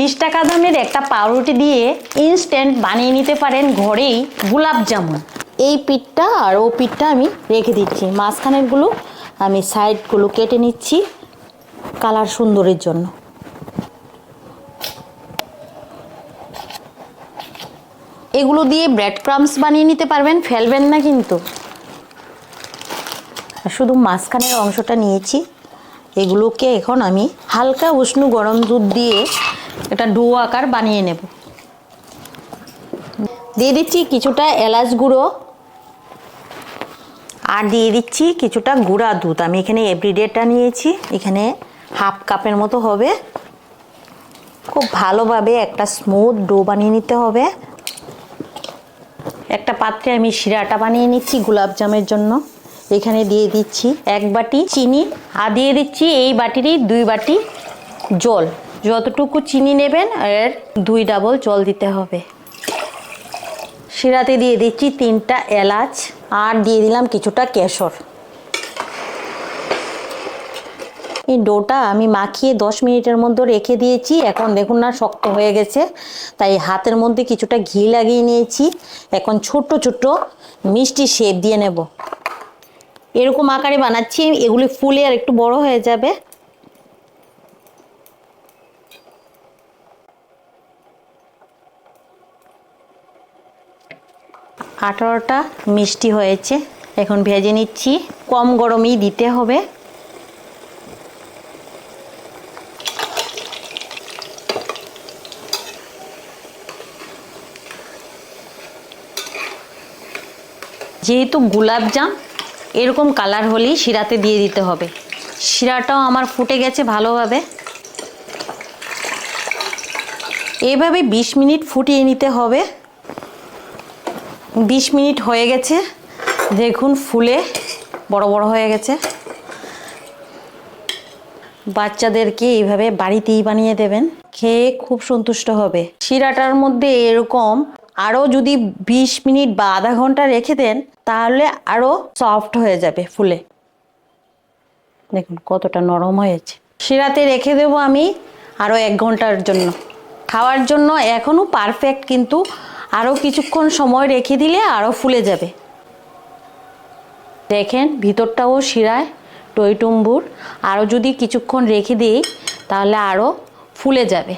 20 টাকা দামের একটা পাউরুটি দিয়ে ইনস্ট্যান্ট বানিয়ে নিতে পারেন ঘরেই গোলাপ জামুন। এই পিঠটা আর ও পিঠটা আমি রেখে দিচ্ছি, মাঝখানেরগুলো আমি সাইডগুলো কেটে নিচ্ছি কালার সুন্দরের জন্য। এগুলো দিয়ে ব্রেড ক্রাম্বস বানিয়ে নিতে পারবেন, ফেলবেন না কিন্তু। শুধু মাঝখানের অংশটা নিয়েছি। এগুলোকে এখন আমি হালকা উষ্ণ গরম দুধ দিয়ে একটা ডো আকার বানিয়ে নেব। দিয়ে দিচ্ছি কিছুটা এলাচ গুঁড়ো আর দিয়ে দিচ্ছি কিছুটা গুঁড়া দুধ। আমি এখানে এভরিডেটা নিয়েছি, এখানে হাফ কাপের মতো হবে। খুব ভালোভাবে একটা স্মুথ ডো বানিয়ে নিতে হবে। একটা পাত্রে আমি শিরাটা বানিয়ে নিচ্ছি গোলাপ জামের জন্য। এখানে দিয়ে দিচ্ছি 1 বাটি চিনি আর দিয়ে দিচ্ছি এই বাটিরই 2 বাটি জল। যতটুকু চিনি নেবেন এর 2 ডাবল জল দিতে হবে। শিরাতে দিয়ে দিচ্ছি 3টা এলাচ আর দিয়ে দিলাম কিছুটা কেশর। এই ডোটা আমি মাখিয়ে 10 মিনিটের মধ্যে রেখে দিয়েছি। এখন দেখুন না শক্ত হয়ে গেছে, তাই হাতের মধ্যে কিছুটা ঘি লাগিয়ে নিয়েছি। এখন ছোট ছোট মিষ্টি শেপ দিয়ে নেব। এরকম আকারে বানাচ্ছি, এগুলি ফুলে আর একটু বড় হয়ে যাবে। আঠারোটা মিষ্টি হয়েছে, এখন ভেজে নিচ্ছি। কম গরমেই দিতে হবে। যেহেতু গোলাপ জাম এরকম কালার হলেই শিরাতে দিয়ে দিতে হবে। শিরাটাও আমার ফুটে গেছে ভালোভাবে। এভাবে 20 মিনিট ফুটিয়ে নিতে হবে। 20 মিনিট হয়ে গেছে, দেখুন ফুলে বড় বড় হয়ে গেছে। বাচ্চাদেরকে এইভাবে বাড়িতেই বানিয়ে দেবেন, খেয়ে খুব সন্তুষ্ট হবে। শিরাটার মধ্যে এরকম আরও যদি 20 মিনিট বা আধা ঘন্টা রেখে দেন তাহলে আরও সফট হয়ে যাবে ফুলে। দেখুন কতটা নরম হয়েছে। শিরাতে রেখে দেবো আমি আরও 1 ঘন্টার জন্য। খাওয়ার জন্য এখনও পারফেক্ট, কিন্তু আরও কিছুক্ষণ সময় রেখে দিলে আরও ফুলে যাবে। দেখেন ভিতরটাও শিরায় টইটুম্বুর। আরও যদি কিছুক্ষণ রেখে দিই তাহলে আরও ফুলে যাবে।